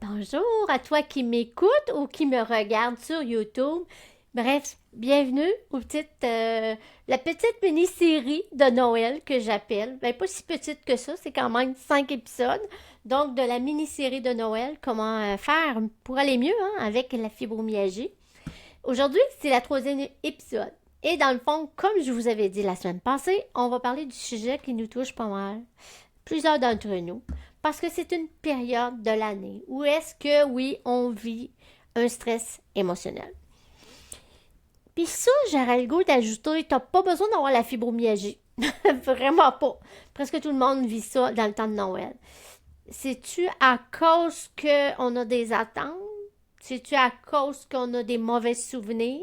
Bonjour à toi qui m'écoute ou qui me regarde sur YouTube. Bref, bienvenue la petite mini-série de Noël que j'appelle. Ben, pas si petite que ça, c'est quand même 5 épisodes. Donc, de la mini-série de Noël, comment faire pour aller mieux avec la fibromyalgie. Aujourd'hui, c'est la troisième épisode. Et dans le fond, comme je vous avais dit la semaine passée, on va parler du sujet qui nous touche pas mal, plusieurs d'entre nous, parce que c'est une période de l'année où est-ce que, oui, on vit un stress émotionnel. Puis ça, j'aurais le goût d'ajouter, t'as pas besoin d'avoir la fibromyalgie. Vraiment pas. Presque tout le monde vit ça dans le temps de Noël. C'est-tu à cause qu'on a des attentes? C'est-tu à cause qu'on a des mauvais souvenirs?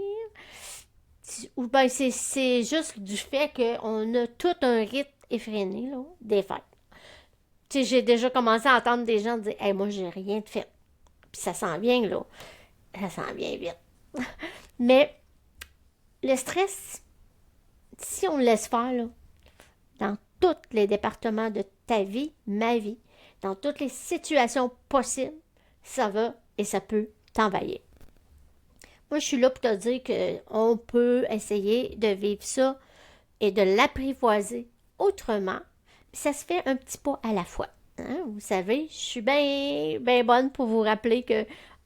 Ou bien c'est juste du fait qu'on a tout un rythme effréné là, des fêtes. Tu sais, j'ai déjà commencé à entendre des gens dire hey, moi, j'ai rien de fait. Puis ça s'en vient, là. Ça s'en vient vite. Mais le stress, si on le laisse faire, là, dans tous les départements de ta vie, ma vie, dans toutes les situations possibles, ça va et ça peut t'envahir. Moi, je suis là pour te dire qu'on peut essayer de vivre ça et de l'apprivoiser autrement. Ça se fait un petit pas à la fois. Hein? Vous savez, je suis bien ben bonne pour vous rappeler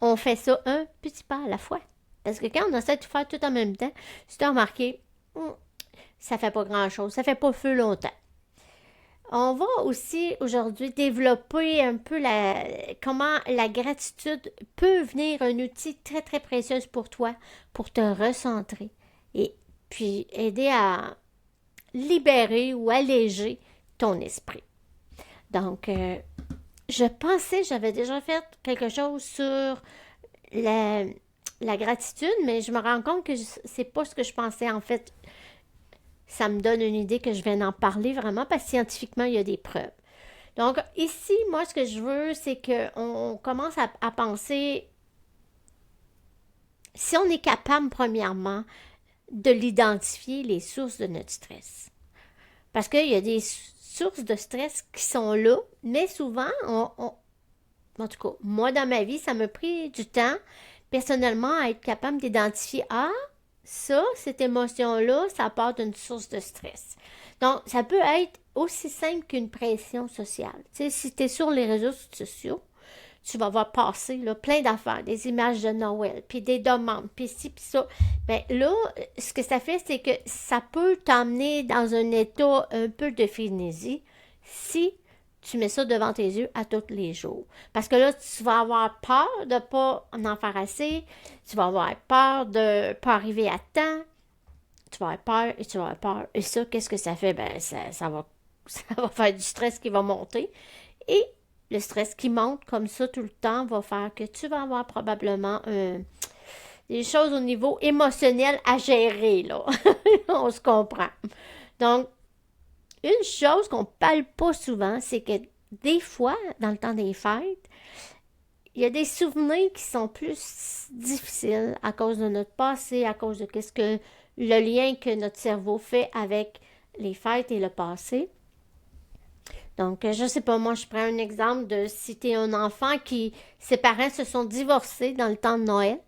qu'on fait ça un petit pas à la fois. Parce que quand on essaie de faire tout en même temps, si tu as remarqué, ça fait pas grand-chose, ça fait pas feu longtemps. On va aussi aujourd'hui développer un peu comment la gratitude peut venir un outil très très précieux pour toi, pour te recentrer et puis aider à libérer ou alléger ton esprit. Donc, je pensais, j'avais déjà fait quelque chose sur la, la gratitude, mais je me rends compte que c'est pas ce que je pensais. En fait, ça me donne une idée que je viens d'en parler vraiment parce que scientifiquement, il y a des preuves. Donc, ici, moi, ce que je veux, c'est qu'on commence à penser, si on est capable, premièrement, de l'identifier, les sources de notre stress. Parce qu'il y a des sources de stress qui sont là, mais souvent, en tout cas, moi, dans ma vie, ça m'a pris du temps, personnellement, à être capable d'identifier, ça, cette émotion-là, ça part d'une source de stress. Donc, ça peut être aussi simple qu'une pression sociale. Tu sais, si tu es sur les réseaux sociaux, tu vas voir passer là, plein d'affaires, des images de Noël, puis des demandes, puis ci, puis ça. Bien là, ce que ça fait, c'est que ça peut t'emmener dans un état un peu de frénésie si tu mets ça devant tes yeux à tous les jours. Parce que là, tu vas avoir peur de ne pas en faire assez, tu vas avoir peur de ne pas arriver à temps, tu vas avoir peur et tu vas avoir peur. Et ça, qu'est-ce que ça fait? Ben, ça va faire du stress qui va monter. Et le stress qui monte comme ça tout le temps va faire que tu vas avoir probablement des choses au niveau émotionnel à gérer, là. On se comprend. Donc, une chose qu'on ne parle pas souvent, c'est que des fois, dans le temps des fêtes, il y a des souvenirs qui sont plus difficiles à cause de notre passé, à cause de qu'est-ce que le lien que notre cerveau fait avec les fêtes et le passé. Donc, je sais pas, moi, je prends un exemple de si tu es un enfant qui, ses parents se sont divorcés dans le temps de Noël.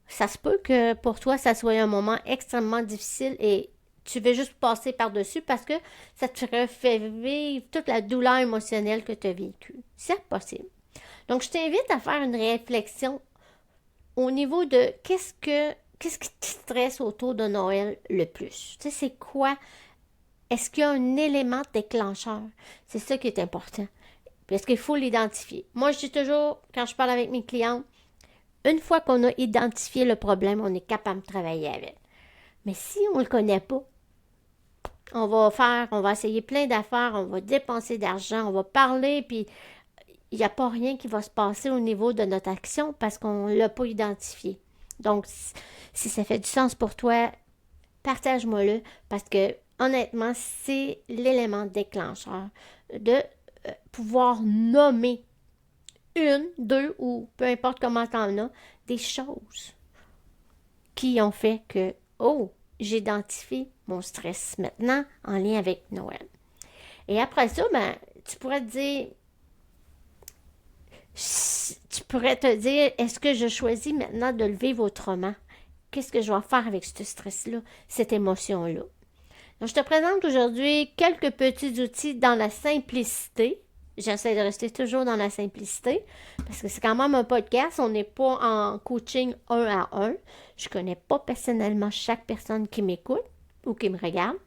Ça se peut que pour toi, ça soit un moment extrêmement difficile et tu veux juste passer par-dessus parce que ça te refait vivre toute la douleur émotionnelle que tu as vécue. C'est possible. Donc, je t'invite à faire une réflexion au niveau de qu'est-ce qui te stresse autour de Noël le plus. Tu sais, c'est quoi? Est-ce qu'il y a un élément déclencheur? C'est ça qui est important. Parce qu'il faut l'identifier. Moi, je dis toujours, quand je parle avec mes clients, une fois qu'on a identifié le problème, on est capable de travailler avec. Mais si on ne le connaît pas, on va essayer plein d'affaires, on va dépenser d'argent, on va parler, puis il n'y a pas rien qui va se passer au niveau de notre action parce qu'on ne l'a pas identifié. Donc, si ça fait du sens pour toi, partage-moi-le parce que honnêtement, c'est l'élément déclencheur de pouvoir nommer une, deux ou peu importe comment t'en as, des choses qui ont fait que, oh, j'identifie mon stress maintenant en lien avec Noël. Et après ça, ben, tu pourrais te dire, tu pourrais te dire, est-ce que je choisis maintenant de le vivre autrement? Qu'est-ce que je vais faire avec ce stress-là, cette émotion-là? Donc, je te présente aujourd'hui quelques petits outils dans la simplicité. J'essaie de rester toujours dans la simplicité parce que c'est quand même un podcast. On n'est pas en coaching un à un. Je ne connais pas personnellement chaque personne qui m'écoute ou qui me regarde.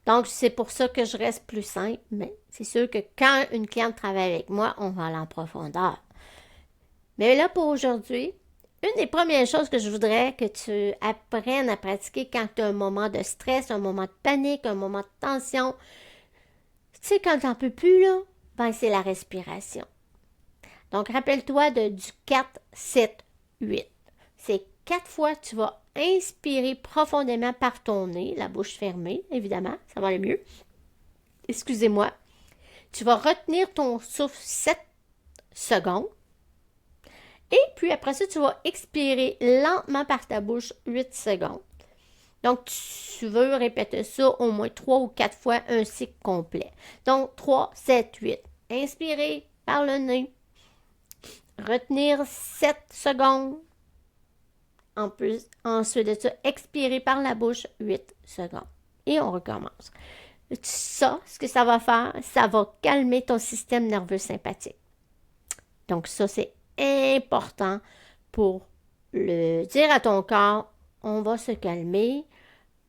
Donc, c'est pour ça que je reste plus simple. Mais c'est sûr que quand une cliente travaille avec moi, on va aller en profondeur. Mais là, pour aujourd'hui, une des premières choses que je voudrais que tu apprennes à pratiquer quand tu as un moment de stress, un moment de panique, un moment de tension, tu sais, quand tu n'en peux plus, là, ben c'est la respiration. Donc, rappelle-toi du 4, 7, 8. C'est 4 fois que tu vas inspirer profondément par ton nez, la bouche fermée, évidemment, ça va aller mieux. Excusez-moi. Tu vas retenir ton souffle 7 secondes. Et puis après ça, tu vas expirer lentement par ta bouche 8 secondes. Donc, tu veux répéter ça au moins 3 ou 4 fois un cycle complet. Donc, 3, 7, 8. Inspirer par le nez. Retenir 7 secondes. Ensuite de ça, expirer par la bouche 8 secondes. Et on recommence. Ça, ce que ça va faire, ça va calmer ton système nerveux sympathique. Donc, ça, c'est important pour le dire à ton corps, on va se calmer,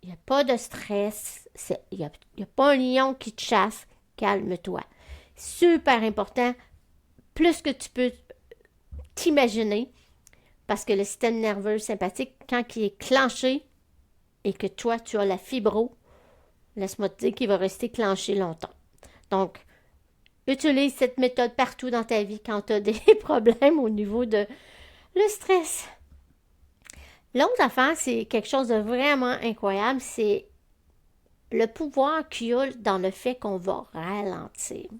il n'y a pas de stress, il n'y a pas un lion qui te chasse, calme-toi. Super important, plus que tu peux t'imaginer, parce que le système nerveux sympathique, quand il est clenché et que toi, tu as la fibro, laisse-moi te dire qu'il va rester clenché longtemps. Donc, utilise cette méthode partout dans ta vie quand tu as des problèmes au niveau de le stress. L'autre affaire, c'est quelque chose de vraiment incroyable, c'est le pouvoir qu'il y a dans le fait qu'on va ralentir.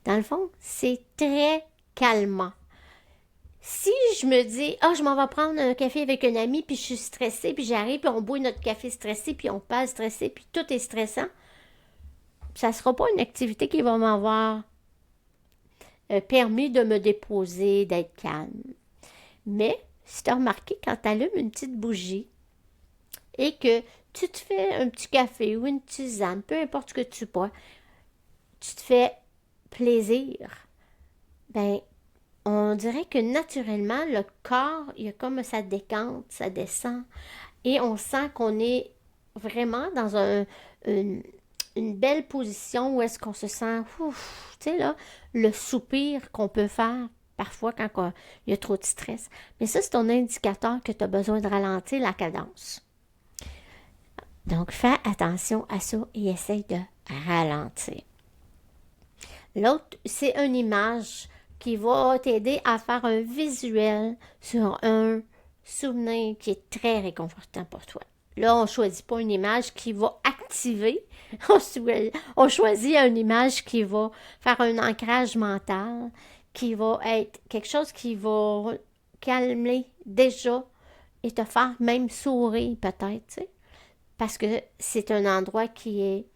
Dans le fond, c'est très calmant. Si je me dis, je m'en vais prendre un café avec un ami, puis je suis stressée, puis j'arrive, puis on boit notre café stressé, puis on passe stressé, puis tout est stressant, ça ne sera pas une activité qui va m'avoir permis de me déposer, d'être calme. Mais, si tu as remarqué, quand tu allumes une petite bougie et que tu te fais un petit café ou une tisane, peu importe ce que tu bois, tu te fais plaisir, ben, on dirait que naturellement, le corps, il y a comme ça décante, ça descend, et on sent qu'on est vraiment dans une belle position où est-ce qu'on se sent, ouf, tu sais là, le soupir qu'on peut faire parfois quand il y a trop de stress. Mais ça, c'est ton indicateur que tu as besoin de ralentir la cadence. Donc, fais attention à ça et essaye de ralentir. L'autre, c'est une image qui va t'aider à faire un visuel sur un souvenir qui est très réconfortant pour toi. Là, on ne choisit pas une image qui va activer. On choisit une image qui va faire un ancrage mental, qui va être quelque chose qui va calmer déjà et te faire même sourire peut-être, tu sais, parce que c'est un endroit qui est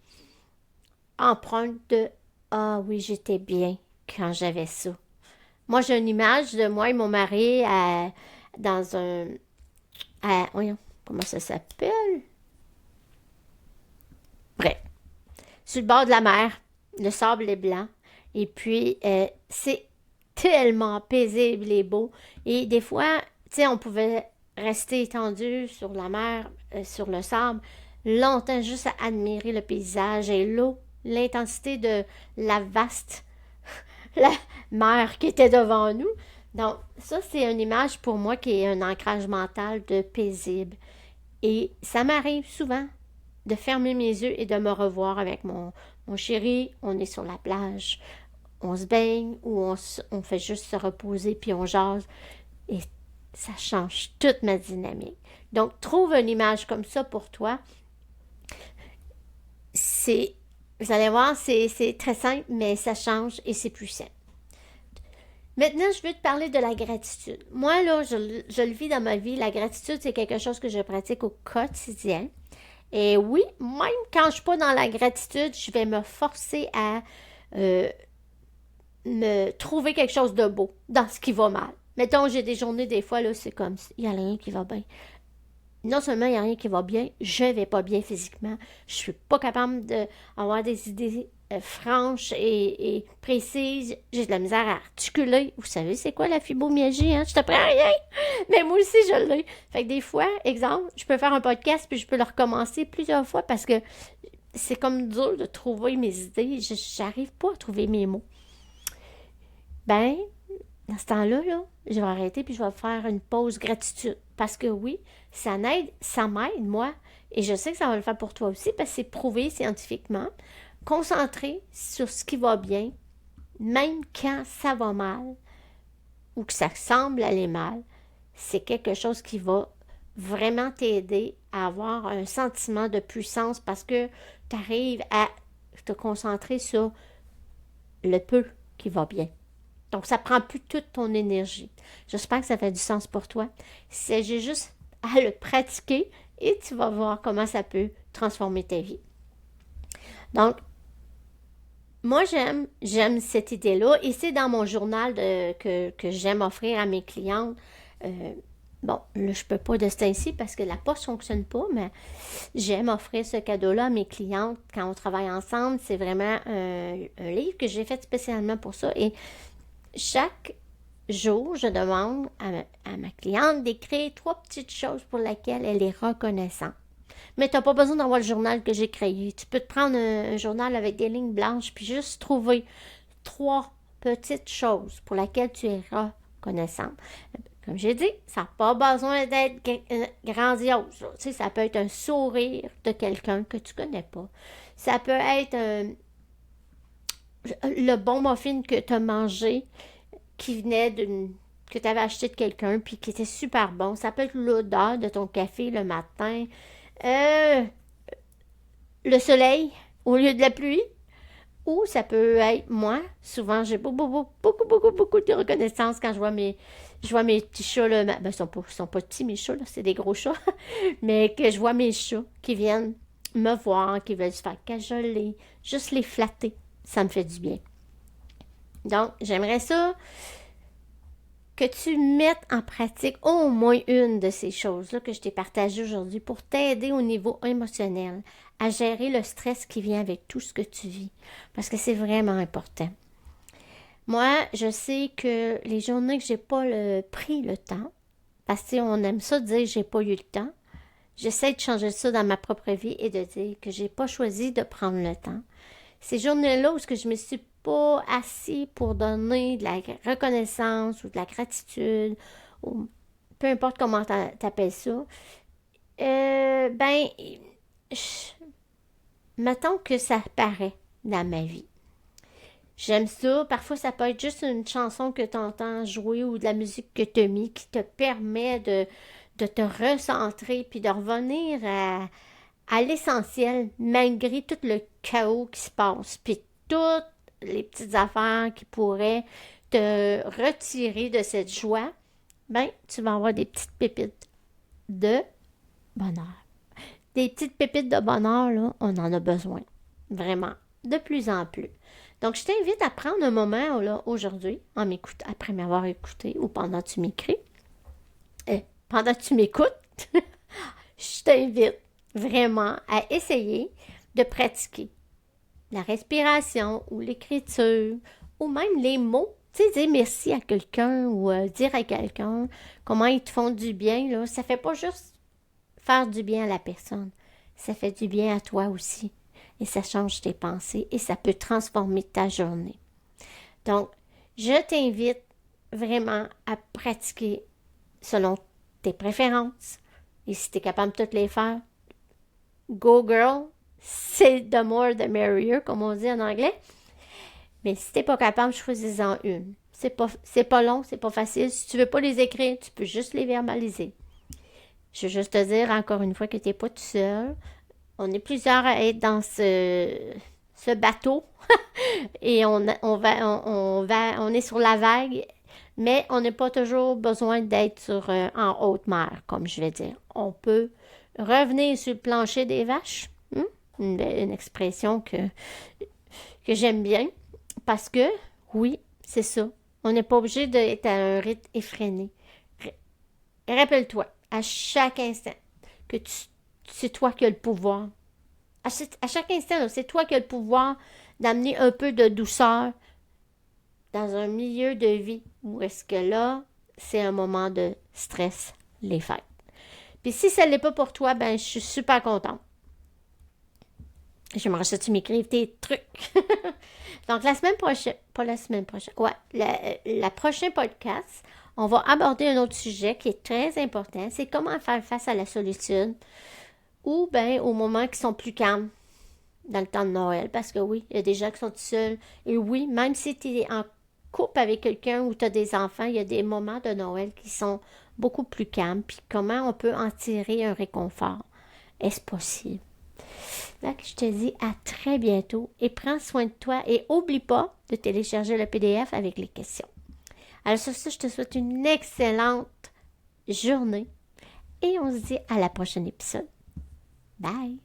empreinte de « Ah oui, j'étais bien quand j'avais ça ». Moi, j'ai une image de moi et mon mari dans un... voyons, comment ça s'appelle? Bref, sur le bord de la mer, le sable est blanc. Et puis, c'est tellement paisible et beau. Et des fois, tu sais, on pouvait rester étendu sur la mer, sur le sable, longtemps juste à admirer le paysage et l'eau, l'intensité de la vaste la mer qui était devant nous. Donc, ça, c'est une image pour moi qui est un ancrage mental de paisible. Et ça m'arrive souvent de fermer mes yeux et de me revoir avec mon chéri. On est sur la plage, on se baigne ou on fait juste se reposer puis on jase. Et ça change toute ma dynamique. Donc, trouve une image comme ça pour toi. Vous allez voir, c'est très simple, mais ça change et c'est plus simple. Maintenant, je veux te parler de la gratitude. Moi, là, je le vis dans ma vie. La gratitude, c'est quelque chose que je pratique au quotidien. Et oui, même quand je ne suis pas dans la gratitude, je vais me forcer à me trouver quelque chose de beau dans ce qui va mal. Mettons, j'ai des journées, des fois, là, c'est comme, il n'y a rien qui va bien. Non seulement il n'y a rien qui va bien, je ne vais pas bien physiquement. Je suis pas capable d'avoir des idées franches et précises. J'ai de la misère à articuler. Vous savez, c'est quoi la fibromyalgie, hein? Je t'apprends rien! Mais moi aussi, je l'ai. Fait que des fois, exemple, je peux faire un podcast puis je peux le recommencer plusieurs fois parce que c'est comme dur de trouver mes idées. J'arrive pas à trouver mes mots. Ben, dans ce temps-là, là, je vais arrêter puis je vais faire une pause gratitude. Parce que oui, ça m'aide, moi. Et je sais que ça va le faire pour toi aussi parce que c'est prouvé scientifiquement. Concentrer sur ce qui va bien, même quand ça va mal ou que ça semble aller mal, c'est quelque chose qui va vraiment t'aider à avoir un sentiment de puissance parce que tu arrives à te concentrer sur le peu qui va bien. Donc, ça prend plus toute ton énergie. J'espère que ça fait du sens pour toi. J'ai juste à le pratiquer et tu vas voir comment ça peut transformer ta vie. Donc, moi, j'aime cette idée-là et c'est dans mon journal que j'aime offrir à mes clientes. Bon, là, je peux pas de ce temps-ci parce que la poste ne fonctionne pas, mais j'aime offrir ce cadeau-là à mes clientes quand on travaille ensemble. C'est vraiment un livre que j'ai fait spécialement pour ça et chaque jour, je demande à ma cliente d'écrire 3 petites choses pour lesquelles elle est reconnaissante. Mais tu n'as pas besoin d'avoir le journal que j'ai créé. Tu peux te prendre un journal avec des lignes blanches puis juste trouver 3 petites choses pour lesquelles tu es reconnaissante. Comme j'ai dit, ça n'a pas besoin d'être grandiose. Tu sais, ça peut être un sourire de quelqu'un que tu ne connais pas. Ça peut être le bon muffin que tu as mangé qui venait que tu avais acheté de quelqu'un puis qui était super bon. Ça peut être l'odeur de ton café le matin. Le soleil au lieu de la pluie. Ou ça peut être moi. Souvent, j'ai beaucoup de reconnaissance quand je vois mes petits chats. Là, ben, ils sont pas petits, mes chats, là, c'est des gros chats. Mais que je vois mes chats qui viennent me voir, qui veulent se faire cajoler, juste les flatter. Ça me fait du bien. Donc, j'aimerais ça que tu mettes en pratique au moins une de ces choses-là que je t'ai partagées aujourd'hui pour t'aider au niveau émotionnel à gérer le stress qui vient avec tout ce que tu vis. Parce que c'est vraiment important. Moi, je sais que les journées que j'ai pas pris le temps, parce qu'on aime ça dire j'ai pas eu le temps, j'essaie de changer ça dans ma propre vie et de dire que j'ai pas choisi de prendre le temps. Ces journées-là où je me suis pas assis pour donner de la reconnaissance ou de la gratitude, ou peu importe comment t'appelles ça, mettons que ça paraît dans ma vie. J'aime ça. Parfois, ça peut être juste une chanson que tu entends jouer ou de la musique que tu as mis qui te permet de te recentrer puis de revenir à l'essentiel malgré tout le chaos qui se passe puis toutes les petites affaires qui pourraient te retirer de cette joie. Ben, tu vas avoir des petites pépites de bonheur. Des petites pépites de bonheur, là, on en a besoin. Vraiment. De plus en plus. Donc, je t'invite à prendre un moment là, aujourd'hui, après m'avoir écouté ou pendant que tu m'écris. Pendant que tu m'écoutes, je t'invite vraiment à essayer de pratiquer la respiration ou l'écriture ou même les mots. Tu sais, dire merci à quelqu'un ou dire à quelqu'un comment ils te font du bien. Là. Ça fait pas juste faire du bien à la personne. Ça fait du bien à toi aussi. Et ça change tes pensées et ça peut transformer ta journée. Donc, je t'invite vraiment à pratiquer selon tes préférences. Et si tu es capable de toutes les faire, go girl, c'est the more the merrier, comme on dit en anglais. Mais si tu n'es pas capable, choisis-en une. C'est pas long, c'est pas facile. Si tu veux pas les écrire, tu peux juste les verbaliser. Je veux juste te dire encore une fois que tu n'es pas tout seul. On est plusieurs à être dans ce bateau et on est sur la vague, mais on n'a pas toujours besoin d'être en haute mer, comme je vais dire. On peut revenir sur le plancher des vaches, une expression que j'aime bien, parce que, oui, c'est ça. On n'est pas obligé d'être à un rythme effréné. Rappelle-toi, à chaque instant, que c'est toi qui as le pouvoir. À chaque instant, c'est toi qui as le pouvoir d'amener un peu de douceur dans un milieu de vie où est-ce que là, c'est un moment de stress, les fêtes. Puis si ça ne l'est pas pour toi, ben je suis super contente. J'aimerais ça que tu m'écrives tes trucs. Donc, la semaine prochaine, pas la semaine prochaine, ouais, la prochaine podcast, on va aborder un autre sujet qui est très important. C'est comment faire face à la solitude ou bien aux moments qui sont plus calmes dans le temps de Noël. Parce que oui, il y a des gens qui sont seuls. Et oui, même si tu es en couple avec quelqu'un ou tu as des enfants, il y a des moments de Noël qui sont beaucoup plus calmes. Puis comment on peut en tirer un réconfort? Est-ce possible? Donc, je te dis à très bientôt et prends soin de toi et oublie pas de télécharger le PDF avec les questions. Alors sur ce, je te souhaite une excellente journée et on se dit à la prochaine épisode. Bye!